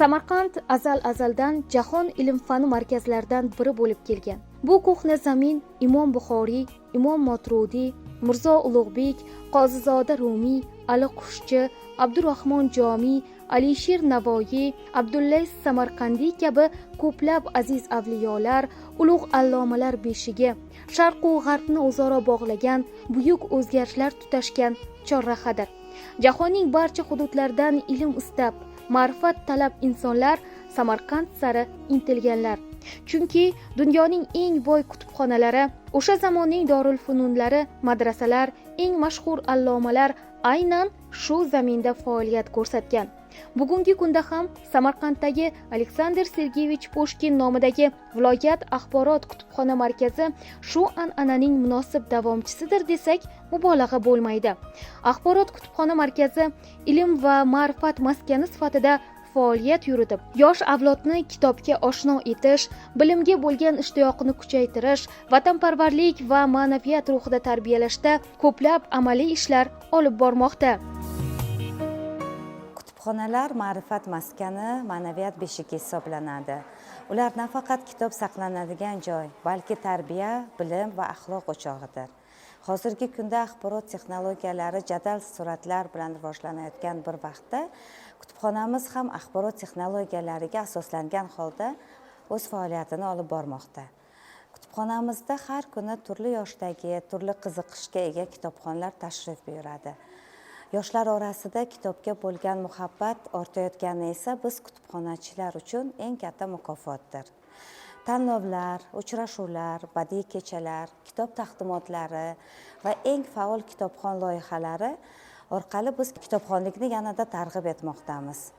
Samarqand azaldan jahon ilm fani markazlaridan biri bo'lib kelgan. Bu ko'hna zamin Imom Buxoriy, Imom Motrudiy, Mirzo Ulug'bek, Qozizoda Rumiy, Ali Qushchi, Abdurahmon Jomiy, Alisher Navoiy, Abdullays Samarqandiy kabi ko'plab aziz avliyolar, ulug' allomalar beshigi, Sharq va G'arbni o'zaro bog'lagan, buyuk o'zgarishlar tutashgan chorrahadir. Jahonning barcha hududlaridan ilm istab, ma'rifat talab insonlar Samarqand sari intilganlar. Chunki dunyoning eng boy kutubxonalari, o'sha zamonning dorul fununlari, madrasalar, eng mashhur allomalar aynan shu zaminda faoliyat ko'rsatgan. Bugungi kunda ham Samarqanddagi Aleksandr Sergeyevich Pushkin nomidagi viloyat axborot kutubxona markazi shu an'ananing munosib davomchisidir desak mubolag'a bo'lmaydi. Axborot kutubxona markazi ilm va ma'rifat maskani sifatida faoliyat yuritib, yosh avlodni kitobga oshno etish, bilimga bo'lgan ishtiyoqini kuchaytirish, vatanparvarlik va ma'naviyat ruhida tarbiyalashda ko'plab amaliy ishlar olib bormoqda. Kutubxonalar ma'rifat maskani, ma'naviyat beshigi hisoblanadi. Ular nafaqat kitob saqlanadigan joy, balki tarbiya, bilim va axloq o'chog'idir. Hozirgi kunda axborot texnologiyalari jadal sur'atlar bilan rivojlanayotgan bir vaqtda kutubxonamiz ham axborot texnologiyalariga asoslangan holda o'z faoliyatini olib bormoqda. Kutubxonamizda har kuni turli yoshdagi, turli qiziqishga ega kitobxonlar tashrif buyuradi. Yoshlar orasida kitobga bo'lgan muhabbat ortayotgani esa biz kutubxonachilar uchun eng katta mukofotdir. Tanlovlar, uchrashuvlar, badiiy kechalar, kitob taqdimotlari va eng faol kitobxon loyihalari orqali biz kitobxonlikni yanada targ'ib etmoqdamiz.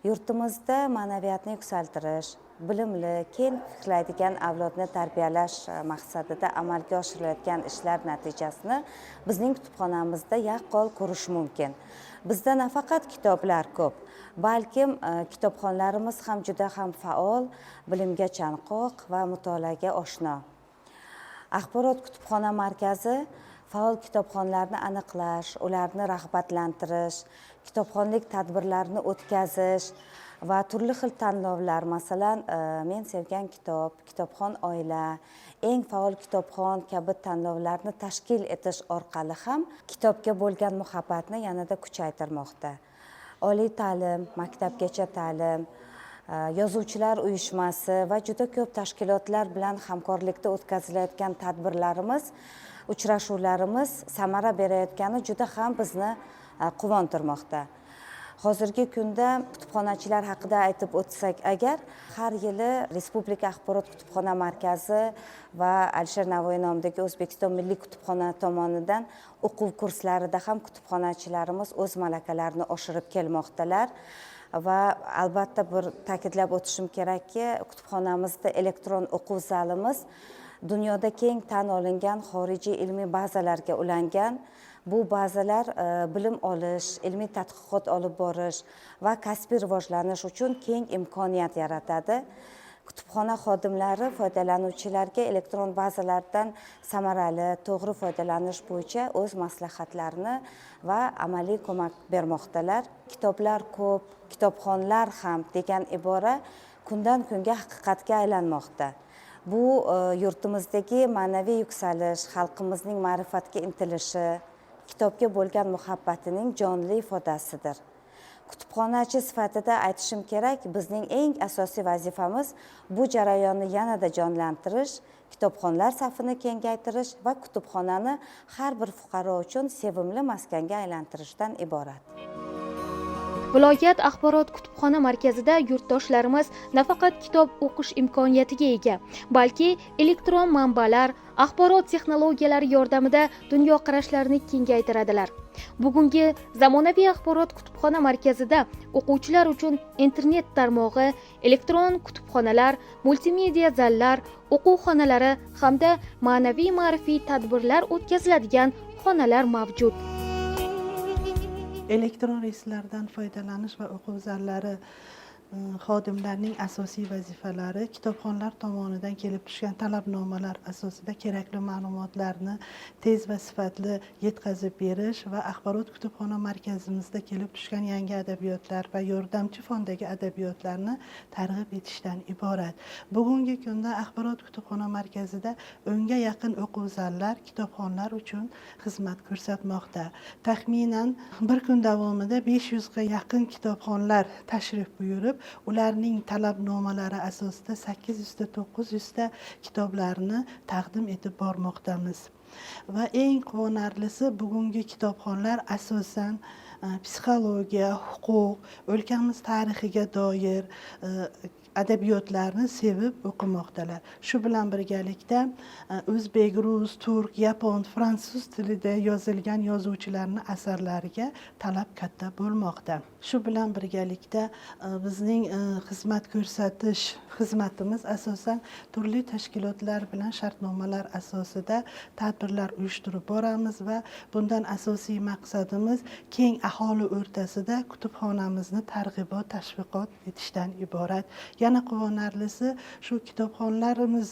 Yurtimizda ma'naviyatni yuksaltirish, bilimli, keng fikrlaydigan avlodni tarbiyalash maqsadida amalga oshirilayotgan ishlar natijasini bizning kutubxonamizda yaqqol ko'rish mumkin. Bizda nafaqat kitoblar ko'p, balkim kitobxonlarimiz ham juda ham faol, bilimga chanqoq va mutolaaga oshno. Axborot kutubxona markazi faol kitobxonlarni aniqlash, ularni rag'batlantirish, kitobxonlik tadbirlarini o'tkazish va turli xil tanlovlar, masalan, Men sevgan kitob, Kitobxon oila, eng faol kitobxon kabi tanlovlarni tashkil etish orqali ham kitobga bo'lgan muhabbatni yanada kuchaytirmoqda. Oliy ta'lim, maktabgacha ta'lim, yozuvchilar uyushmasi va juda ko'p tashkilotlar bilan hamkorlikda o'tkazilayotgan tadbirlarimiz, uchrashuvlarimiz samara berayotgani juda ham bizni quvontirmoqda. Hozirgi kunda kutubxonachilar haqida aytib o'tsak agar, har yili Respublika axborot kutubxona markazi va Alisher Navoiy nomidagi O'zbekiston Milliy kutubxona tomonidan o'quv kurslarida ham kutubxonachilarimiz o'z malakalarini oshirib kelmoqdalar. Va albatta bir ta'kidlab o'tishim kerakki, kutubxonamizda elektron o'quv zalimiz dunyoda keng tan olingan xorijiy ilmiy bazalarga ulangan. Bu bazalar bilim olish, ilmiy tadqiqot olib borish va kasbiy rivojlanish uchun keng imkoniyat yaratadi. Kutubxona xodimlari foydalanuvchilarga elektron bazalardan samarali, to'g'ri foydalanish bo'yicha o'z maslahatlarini va amaliy ko'mak bermoqdalar. Kitoblar ko'p, kitobxonlar ham degan ibora kundan kunga haqiqatga aylanmoqda. Bu yurtimizdagi ma'naviy yuksalish, xalqimizning ma'rifatga intilishi, kitobga bo'lgan muhabbatining jonli ifodasidir. Kutubxonachi sifatida aytishim kerak, bizning eng asosiy vazifamiz bu jarayonni yanada jonlantirish, kitobxonlar safini kengaytirish va kutubxonani har bir fuqaro uchun sevimli maskanga aylantirishdan iborat. Viloyat axborot kutubxona markazida yurtdoshlarimiz nafaqat kitob o'qish imkoniyatiga ega, balki elektron manbalar, axborot texnologiyalari yordamida dunyoqarashlarini kengaytiradilar. Bugungi zamonaviy axborot kutubxona markazida o'quvchilar uchun internet tarmog'i, elektron kutubxonalar, multimedia zallar, o'quv xonalari hamda ma'naviy ma'rifiy tadbirlar o'tkaziladigan xonalar mavjud. Elektron resurslardan foydalanish va o'quv zallari xodimlarning asosiy vazifalari kitobxonlar tomonidan kelib tushgan talabnomalar asosida kerakli ma'lumotlarni tez va sifatli yetkazib berish va axborot kutubxona markazimizda kelib tushgan yangi adabiyotlar va yordamchi fondagi adabiyotlarni targ'ib etishdan iborat. Bugungi kunda axborot kutubxona markazida 10 ga yaqin o'quv zallar kitobxonlar uchun xizmat ko'rsatmoqda. Taxminan bir kun davomida 500 ga yaqin kitobxonlar tashrif buyurib, ularning talabnomalari asosida 800 ta 900 ta kitoblarni taqdim etib bormoqdamiz. Va eng quvonarlisi, bugungi kitobxonlar asosan psixologiya, huquq, o'lkamiz tarixiga doir adabiyotlarni sevib o'qimoqdalar. Shu bilan birgalikda o'zbek, rus, turk, yapon, fransuz tilida yozilgan yozuvchilarning asarlariga talab katta bo'lmoqda. Shu bilan birgalikda bizning xizmat ko'rsatish xizmatimiz asosan turli tashkilotlar bilan shartnomalar asosida tadbirlar uyushtirib boramiz va bundan asosiy maqsadimiz keng aholi o'rtasida kutubxonamizni targ'ibot, tashviqot etishdan iborat. Yana quvonarlisi, shu kitobxonlarimiz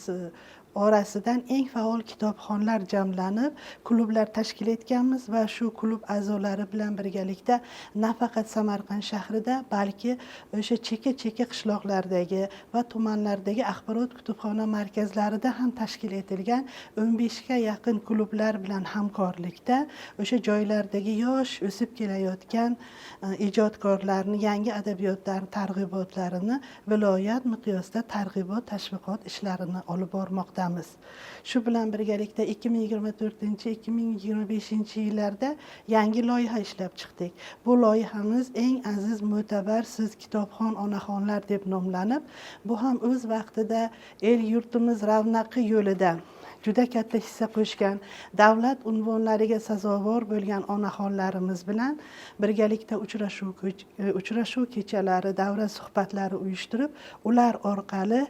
orasidan eng faol kitobxonlar jamlanib klublar tashkil etganmiz va shu klub a'zolari bilan birgalikda nafaqat Samarqand shahrida, balki o'sha chekka qishloqlardagi va tumanlardagi axborot kutubxona markazlarida ham tashkil etilgan 15 ga yaqin klublar bilan hamkorlikda o'sha joylardagi yosh o'sib kelayotgan ijodkorlarni, yangi adabiyotlar targ'ibotlarini viloyat miqyosida targ'ibot, tashviqot ishlarini olib bormoqda. Shu bilan birgalikda 2024-2025 yillarda yangi loyiha ishlab chiqdik. Bu loyihamiz eng aziz, mo'tabar siz kitobxon onaxonlar deb nomlanib, bu ham o'z vaqtida el yurtimiz ravnaqi yo'lida juda katta hissa qo'shgan, davlat unvonlariga sazovor bo'lgan onaxonlarimiz bilan birgalikda uchrashuv kechalari, davra suhbatlari uyushtirib, ular orqali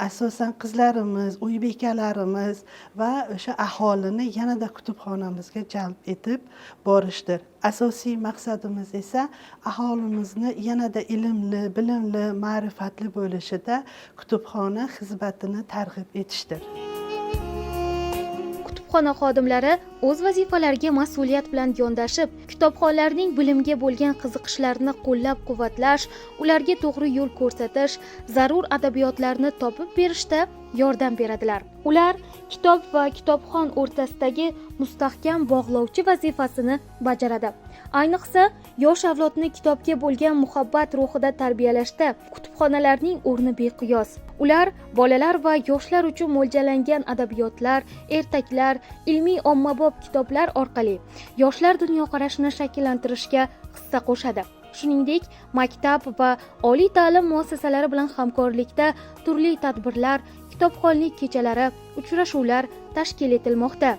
asosan qizlarimiz, uy bekalarimiz va o'sha aholini yanada kutubxonamizga jalb etib borishdir. Asosiy maqsadimiz esa aholimizni yanada ilmli, bilimli, ma'rifatli bo'lishida kutubxona xizmatini targ'ib etishdir. Kutubxona xodimlari o'z vazifalariga mas'uliyat bilan yondashib, kitobxonlarning bilimga bo'lgan qiziqishlarini qo'llab-quvvatlash, ularga to'g'ri yo'l ko'rsatish, zarur adabiyotlarni topib berishda yordam beradilar. Ular kitob va kitobxon o'rtasidagi mustahkam bog'lovchi vazifasini bajaradi. Ayniqsa, yosh avlodni kitobga bo'lgan muhabbat ruhida tarbiyalashda kutubxonalarning o'rni beqiyos. Ular bolalar va yoshlar uchun mo'ljallangan adabiyotlar, ertaklar, ilmiy ommabop kitoblar orqali yoshlar dunyoqarashini shakllantirishga hissa qo'shadi. Shuningdek, maktab va oliy ta'lim muassasalari bilan hamkorlikda turli tadbirlar, kitobxonlik kechalari, uchrashuvlar tashkil etilmoqda.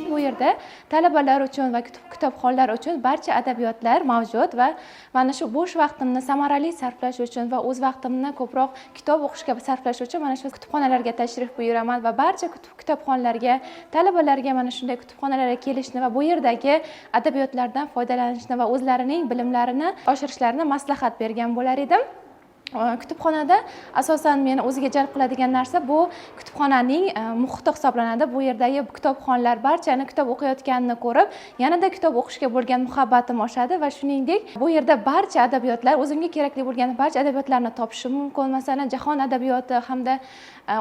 Bu yerda talabalar uchun va kitobxonlar uchun barcha adabiyotlar mavjud va mana shu bo'sh vaqtimni samarali sarflash uchun va o'z vaqtimni ko'proq kitob o'qishga sarflash uchun mana shu kutubxonalarga tashrif buyuraman va barcha kitobxonlarga, talabalarga mana shunday kutubxonalarga kelishni va bu yerdagi adabiyotlardan foydalanishni va o'zlarining bilimlarini oshirishlarini maslahat bergan bo'lar edim. Kutubxonada asosan meni o'ziga jalb qiladigan narsa bu kutubxonaning muhiti hisoblanadi. Bu yerdagi kitobxonlar barchani kitob o'qiyotganini ko'rib, yanada kitob o'qishga bo'lgan muhabbatim oshadi va shuningdek bu yerda barcha adabiyotlar, o'zimga kerakli bo'lgan barcha adabiyotlarni topishim mumkin. Masalan, jahon adabiyoti hamda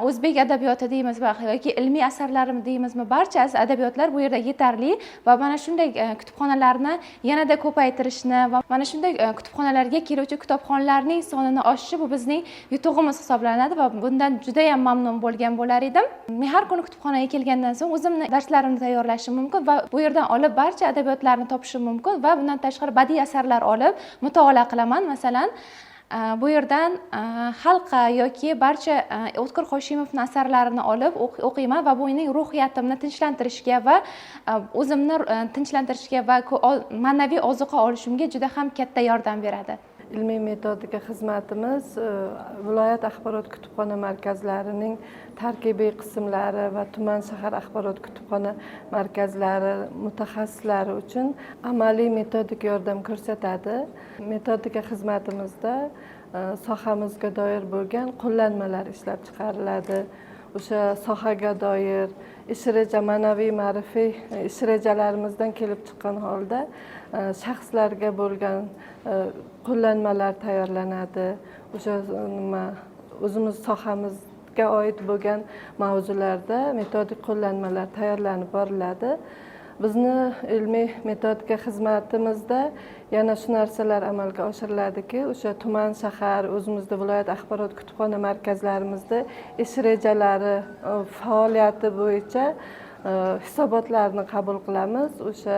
o'zbek adabiyoti deymiz va yoki ilmiy asarlarimiz deymizmi, barcha adabiyotlar bu yerda yetarli va mana shunday kutubxonalarni yanada ko'paytirishni va mana shunday kutubxonalarga keluvchi kitobxonlarning sonini oshishi bu bizning yutug'imiz hisoblanadi va bundan juda ham mamnun bo'lgan bo'lar edim. Men har kuni kutubxonaga kelgandan so'ng o'zimni darslarimni tayyorlashim mumkin va bu yerdan olib barcha adabiyotlarni topishim mumkin va bundan tashqari badiiy asarlar olib mutolaa qilaman. Masalan, bu yerdan Xalqa yoki barcha O'tkir Hoshimovning asarlarini olib o'qiyman va bu mening ruhiyatimni tinchlantirishga va o'zimni tinchlantirishga va ma'naviy ozuqa olishimga juda ham katta yordam beradi. ilmiy metodika xizmatimiz viloyat axborot kutubxona markazlarining tarkibiy qismlari va tuman shahar axborot kutubxona markazlari mutaxassislari uchun amaliy metodik yordam ko'rsatadi. Metodika xizmatimizda sohamizga doir bo'lgan qo'llanmalar ishlab chiqariladi. O'sha sohaga doir ish reja, ma'naviy ma'rifiy ish rejalarimizdan kelib chiqqan holda shaxslarga bo'lgan qo'llanmalar tayyorlanadi. O'sha o'zimiz sohamizga oid bo'lgan mavzularda metodik qo'llanmalar tayyorlanib boriladi. Bizni ilmiy metodika xizmatimizda yana shu narsalar amalga oshiriladiki, o'sha tuman shahar, o'zimizda viloyat axborot kutubxona markazlarimizda ish rejalari faoliyati bo'yicha hisobotlarni qabul qilamiz. O'sha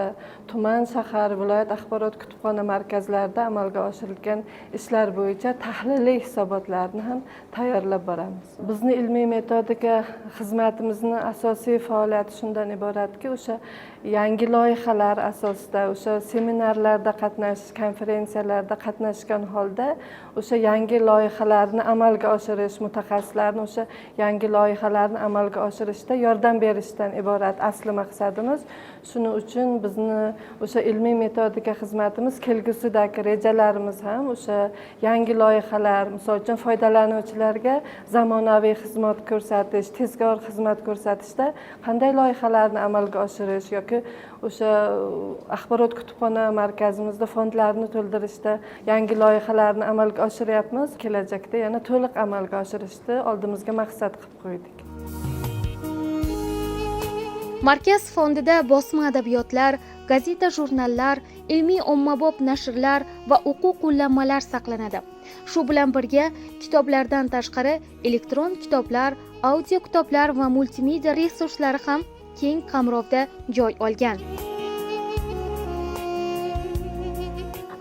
tuman shahar, viloyat axborot kutubxona markazlarida amalga oshirilgan ishlar bo'yicha tahliliy hisobotlarni ham tayyorlab boramiz. Bizni ilmiy metodika xizmatimizning asosiy faoliyati shundan iboratki, o'sha yangi loyihalar asosida, o'sha seminarlarda qatnashish, konferensiyalarda qatnashgan holda o'sha yangi loyihalarni amalga oshirish, mutaxassislarni o'sha yangi loyihalarni amalga oshirishda yordam berishdan iborat asli maqsadimiz. Shuning uchun bizni o'sha ilmiy metodika xizmatimiz kelgusidagi rejalarimiz ham o'sha yangi loyihalar, misol uchun foydalanuvchilarga zamonaviy xizmat ko'rsatish, tezkor xizmat ko'rsatishda qanday loyihalarni amalga oshirish yoki o'sha axborot kutubxona markazimizda fondlarni to'ldirishda yangi loyihalarni amalga oshiryapmiz. Kelajakda yana to'liq amalga oshirishni oldimizga maqsad qilib qo'ydik. Markaz fondida bosma adabiyotlar, gazeta, jurnallar, ilmiy ommabop nashrlar va o'quv qo'llanmalar saqlanadi. Shu bilan birga kitoblardan tashqari elektron kitoblar, audio kitoblar va multimedia resurslari ham keng qamrovda joy olgan.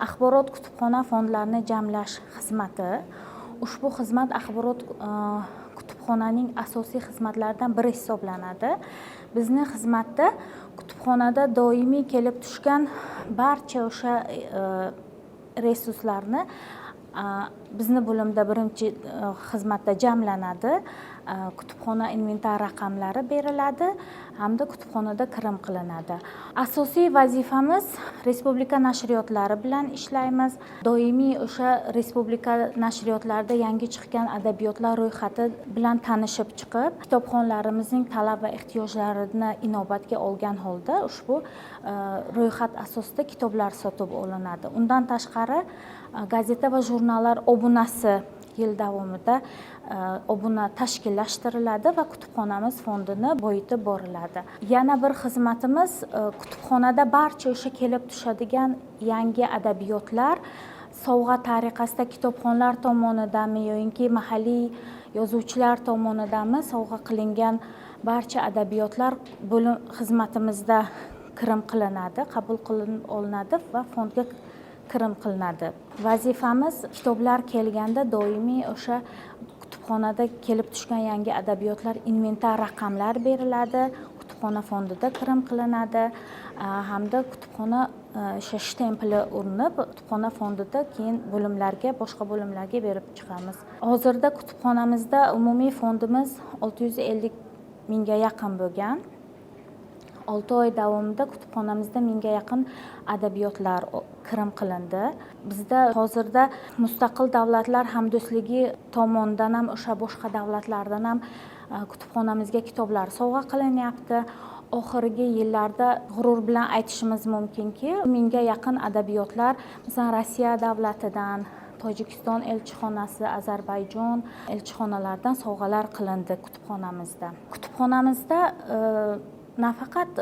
Axborot kutubxona fondlarini jamlash xizmati. Ushbu xizmat axborot kutubxonaning asosiy xizmatlaridan biri hisoblanadi. Bizning xizmatda kutubxonada doimiy kelib tushgan barcha o'sha resurslarni bizni bo'limda birinchi xizmatda jamlanadi. Kutubxona inventar raqamlari beriladi hamda kutubxonada kirim qilinadi. Asosiy vazifamiz respublika nashriyotlari bilan ishlaymiz. Doimiy o'sha respublika nashriyotlarida yangi chiqqan adabiyotlar ro'yxati bilan tanishib chiqib, kitobxonlarimizning talab va ehtiyojlarini inobatga olgan holda ushbu ro'yxat asosida kitoblar sotib olinadi. Undan tashqari gazeta va jurnallar obunasi yil davomida obuna tashkillashtiriladi va kutubxonamiz fondini boyitib boriladi. Yana bir xizmatimiz kutubxonada barcha o'sha kelib tushadigan yangi adabiyotlar sovg'a tariqasida kitobxonlar tomonidanmi yoki mahalliy yozuvchilar tomonidanmi sovg'a qilingan barcha adabiyotlar bo'lim xizmatimizda kirim qilinadi, qabul qilinib olinadi va fondga kirim qilinadi. Vazifamiz kitoblar kelganda doimiy o'sha kutubxonada kelib tushgan yangi adabiyotlar inventar raqamlar beriladi, kutubxona fondida kirim qilinadi hamda kutubxona o'sha shtempli urinib, kutubxona fondida keyin bo'limlarga, boshqa bo'limlarga berib chiqamiz. Hozirda kutubxonamizda umumiy fondimiz 650 mingga yaqin bo'lgan. 6 oy davomida kutubxonamizda 1000 ga yaqin adabiyotlar kirim qilindi. Bizda hozirda mustaqil davlatlar hamdo'stligi tomonidan ham o'sha boshqa davlatlardan ham kutubxonamizga kitoblar sovg'a qilinyapti. Oxirgi yillarda g'urur bilan aytishimiz mumkinki, 1000 ga yaqin adabiyotlar masalan Rossiya davlatidan, Tojikiston elchixonasi, Ozarbayjon elchixonalaridan sovg'alar qilindi kutubxonamizda. Kutubxonamizda nafaqat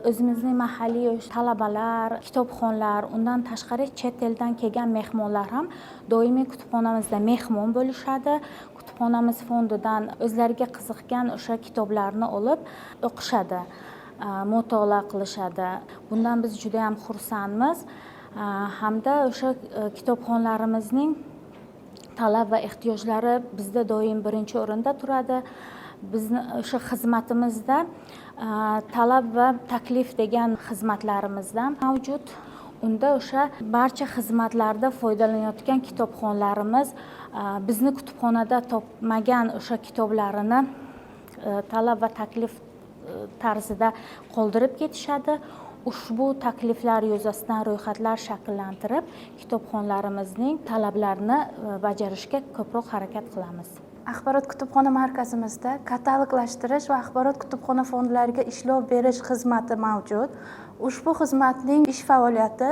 o'zimizning mahalliy talabalar, kitobxonlar, undan tashqari chet eldan kelgan mehmonlar ham doimiy kutubxonamizda mehmon bo'lishadi. Kutubxonamiz fondidan o'zlariga qiziqgan o'sha kitoblarni olib o'qishadi, mutolaa qilishadi. Bundan biz juda ham xursandmiz. Hamda o'sha kitobxonlarimizning talab va ehtiyojlari bizda doim birinchi o'rinda turadi. Bizni o'sha xizmatimizda talab va taklif degan xizmatlarimizda mavjud. unda o'sha barcha xizmatlarda foydalanayotgan kitobxonlarimiz bizni kutubxonada topmagan o'sha kitoblarini talab va taklif tarzida qoldirib ketishadi. Ushbu takliflar yuzasidan ro'yxatlar shakllantirib, kitobxonlarimizning talablarini bajarishga ko'proq harakat qilamiz. Axborot kutubxona markazimizda kataloglashtirish va axborot kutubxona fondlariga ishlov berish xizmati mavjud. Ushbu xizmatning ish faoliyati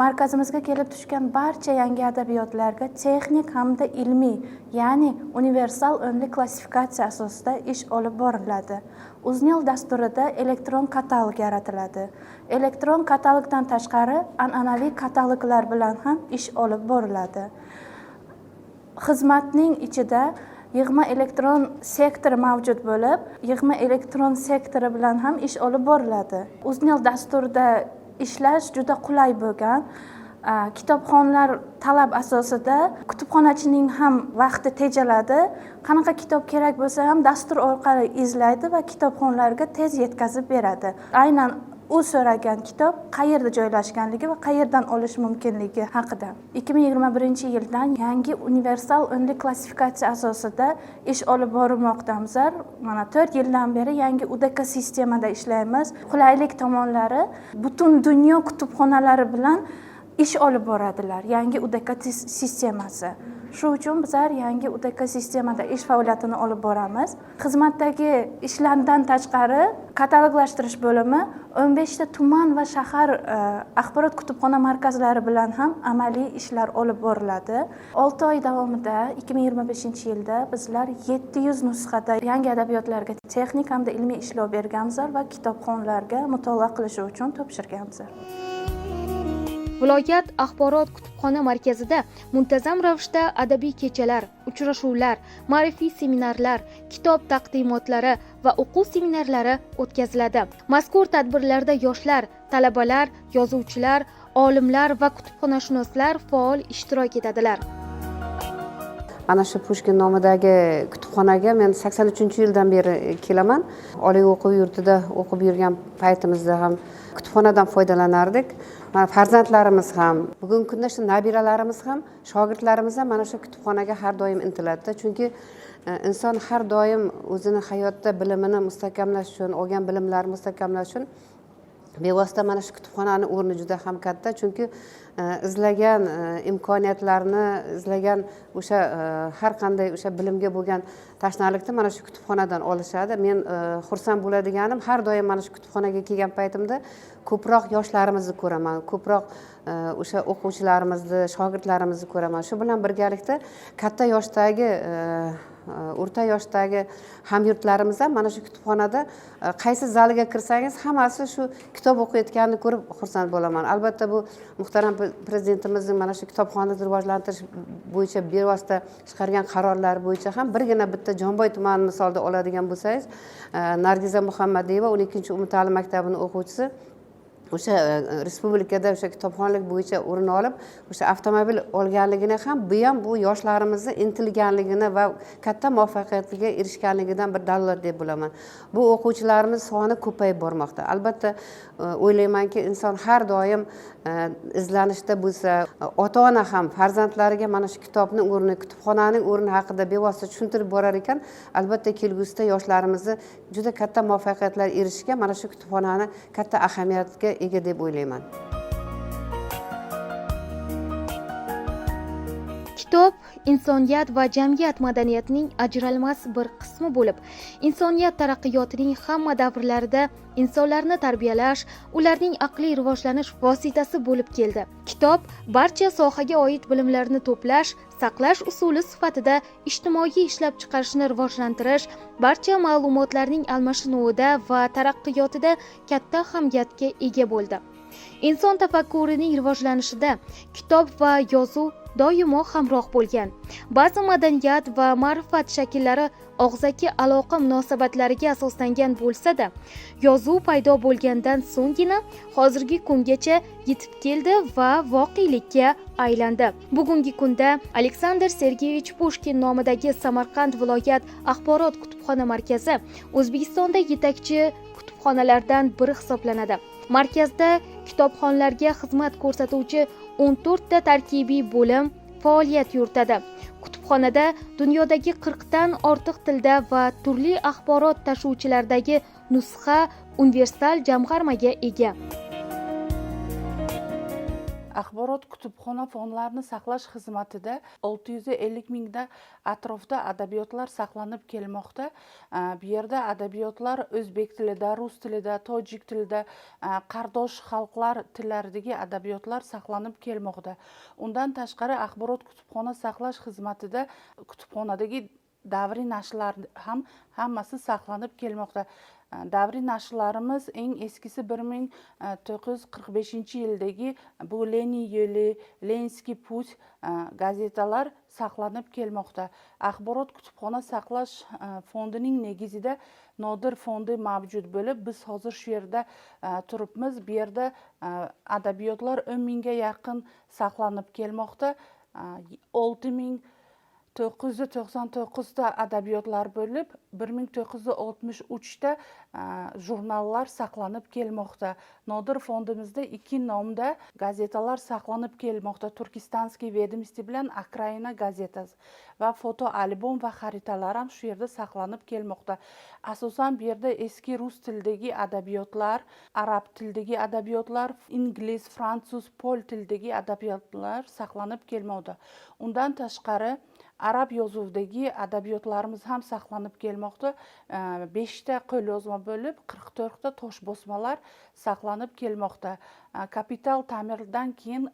markazimizga kelib tushgan barcha yangi adabiyotlarga texnik hamda ilmiy, ya'ni universal o'nlik klassifikatsiya asosida ish olib boriladi. Uznil dasturida elektron katalog yaratiladi. Elektron katalogdan tashqari an'anaviy kataloglar bilan ham ish olib boriladi. Xizmatning ichida yig'ma elektron sektori mavjud bo'lib, yig'ma elektron sektori bilan ham ish olib boriladi. Uznil dasturida ishlash juda qulay bo'lgan. Kitobxonlar talab asosida kutubxonachining ham vaqti tejaladi. Qanaqa kitob kerak bo'lsa ham dastur orqali izlaydi va kitobxonlarga tez yetkazib beradi. Aynan u so'ragan kitob qayerda joylashganligi va qayerdan olish mumkinligi haqida. 2021-yildan yangi universal o'nlik klassifikatsiya asosida ish olib borilmoqdamiz. Mana 4 yildan beri yangi UDK sistemada ishlaymiz. Qulaylik tomonlari butun dunyo kutubxonalari bilan ish olib boradilar. Yangi UDK sistemasi. Shu uchun bizlar yangi UDK sistemada ish faoliyatini olib boramiz. Xizmatdagi ishlardan tashqari kataloglashtirish bo'limi 15 ta tuman va shahar axborot kutubxona markazlari bilan ham amaliy ishlar olib boriladi. 6 oy davomida 2025-yilda bizlar 700 nusxada yangi adabiyotlarga texnik hamda ilmiy ishlov berganmiz va kitobxonlarga mutolaa qilishi uchun topshirganmiz. Viloyat axborot kutubxona markazida muntazam ravishda adabiy kechalar, uchrashuvlar, ma'rifiy seminarlar, kitob taqdimotlari va o'quv seminarlari o'tkaziladi. Mazkur tadbirlarda yoshlar, talabalar, yozuvchilar, olimlar va kutubxonashunoslar faol ishtirok etadilar. Mana shu Pushkin nomidagi kutubxonaga men 83-yildan beri kelaman. Oliy o'quv yurtida o'qib yurgan paytimizda ham kutubxonadan foydalanardik. Farzandlarimiz ham, bugungi kunda shu nabiralarimiz ham, shogirdlarimiz ham mana shu kutubxonaga har doim intiladi. Chunki inson har doim o'zini hayotda bilimini mustahkamlash uchun, olgan bilimlarini mustahkamlash uchun bevosita mana shu kutubxonani o'rni juda ham katta. Chunki izlagan imkoniyatlarni, izlagan o'sha har qanday o'sha bilimga bo'lgan tashnalikni mana shu kutubxonadan olishadi. Men xursand bo'ladiganim, har doim mana shu kutubxonaga kelgan paytimda ko'proq yoshlarimizni ko'raman, ko'proq o'sha o'quvchilarimizni, shogirdlarimizni ko'raman. Shu bilan birgalikda katta yoshdagi o'rta yoshdagi hamyurtlarimiz ham mana shu kutubxonada qaysi zaliga kirsangiz hammasi shu kitob o'qiyotganini ko'rib xursand bo'laman. Albatta bu muhtaram prezidentimizning mana shu kitobxonani rivojlantirish bo'yicha bevosita chiqargan qarorlari bo'yicha ham birgina bitta Jomboy tumanini misolda oladigan bo'lsangiz, Nargiza Muhammadiyeva 12-umumta'lim maktabining o'quvchisi o'sha respublikada o'sha kitobxonlik bo'yicha o'rin olib, o'sha avtomobil olganligini ham bu yoshlarimizni intilganligini va katta muvaffaqiyatga erishganligidan bir dalolat deb bilaman. Bu o'quvchilarimiz soni ko'payib bormoqda. Albatta o'ylaymanki, inson har doim izlanishda bo'lsa, ota-ona ham farzandlariga mana shu kitobning o'rni, kutubxonaning o'rni haqida bevosita tushuntirib borar ekan, albatta kelgusida yoshlarimizni juda katta muvaffaqiyatlar erishishga mana shu kutubxonani katta ahamiyatga ega deb o'ylayman. Kitob insoniyat va jamiyat madaniyatining ajralmas bir qismi bo'lib, insoniyat taraqqiyotining hamma davrlarida insonlarni tarbiyalash, ularning aqliy rivojlanish vositasi bo'lib keldi. Kitob barcha sohaga oid bilimlarni to'plash, saqlash usuli sifatida ijtimoiy ishlab chiqarishni rivojlantirish, barcha ma'lumotlarning almashinuvida va taraqqiyotida katta ahamiyatga ega bo'ldi. Inson tafakkurining rivojlanishida kitob va yozuv doimo hamroh bo'lgan. Ba'zi madaniyat va ma'rifat shakllari og'zaki aloqa munosabatlariga asoslangan bo'lsa-da, yozuv paydo bo'lgandan so'nggina hozirgi kungacha yetib keldi va voqelikka aylandi. Bugungi kunda Aleksandr Sergeyevich Pushkin nomidagi Samarqand viloyat axborot kutubxona markazi O'zbekistonda yetakchi kutubxonalardan biri hisoblanadi. Markazda kitobxonlarga xizmat ko'rsatuvchi 14 ta tarkibiy bo'lim faoliyat yuritadi. Kutubxonada dunyodagi 40 dan ortiq tilda va turli axborot tashuvchilardagi nusxa universal jamg'armaga ega. Axborot kutubxona fonlarini saqlash xizmatida 650 mingda atrofda adabiyotlar saqlanib kelmoqda. Bu yerda adabiyotlar o'zbek tilida, rus tilida, tojik tilida, qardosh xalqlar tillaridagi adabiyotlar saqlanib kelmoqda. Undan tashqari axborot kutubxona saqlash xizmatida kutubxonadagi davriy nashrlar ham hammasi saqlanib kelmoqda. Davriy nashrlarimiz eng eskisi 1945-yildagi bu Lenin yo'li, Lenskiy pуть gazetalar saqlanib kelmoqda. Axborot kutubxona saqlash fondining negizida Nodir fondi mavjud bo'lib, biz hozir shu yerda turibmiz. Bu yerda adabiyotlar 10 mingga yaqin saqlanib kelmoqda. 6999 ta adabiyotlar bo'lib, 1963 ta jurnallar saqlanib kelmoqda. Nodir fondimizda 2 nomda gazetalar saqlanib kelmoqda. Turkistanskiy Vedomosti bilan Akrayina gazetasi va foto albom va xaritalar ham shu yerda saqlanib kelmoqda. Asosan bu yerda eski rus tilidagi adabiyotlar, arab tilidagi adabiyotlar, ingliz, fransuz, pol tilidagi adabiyotlar saqlanib kelmoqda. Undan tashqari arab yozuvidagi adabiyotlarimiz ham saqlanib kelmoqda. 5 ta qo'lyozma bo'lib, 44 ta tosh bosmalar saqlanib kelmoqda. Kapital ta'mirdan keyin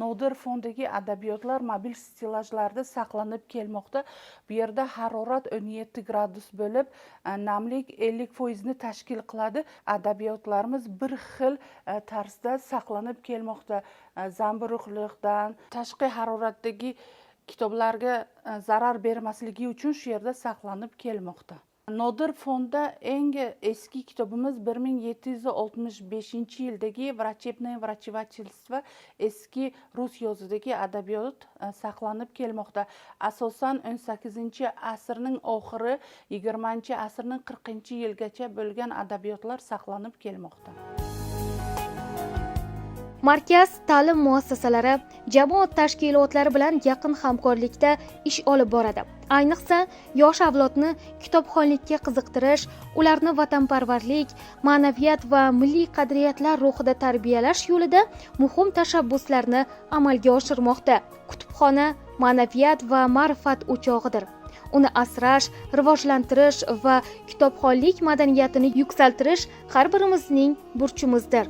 Nodir fondagi adabiyotlar mobil stilajlarda saqlanib kelmoqda. Bu yerda harorat 17 gradus bo'lib, namlik 50% ni tashkil qiladi. Adabiyotlarimiz bir xil tarzda saqlanib kelmoqda. Zamburug'likdan, tashqi haroratdagi kitoblarga zarar bermasligi uchun shu yerda saqlanib kelmoqda. Nodir fonda eng eski kitobimiz 1765-yildagi Vrachebное врачевательство eski rus yozuvidagi adabiyot saqlanib kelmoqda. Asosan 18-asrning oxiri, 20-asrning 40-yilgacha bo'lgan adabiyotlar saqlanib kelmoqda. Markaz ta'lim muassasalari, jamoat tashkilotlari bilan yaqin hamkorlikda ish olib boradi. Ayniqsa, yosh avlodni kitobxonlikka qiziqtirish, ularni vatanparvarlik, ma'naviyat va milliy qadriyatlar ruhida tarbiyalash yo'lida muhim tashabbuslarni amalga oshirmoqda. Kutubxona ma'naviyat va ma'rifat o'chog'idir. Uni asrash, rivojlantirish va kitobxonlik madaniyatini yuksaltirish har birimizning burchimizdir.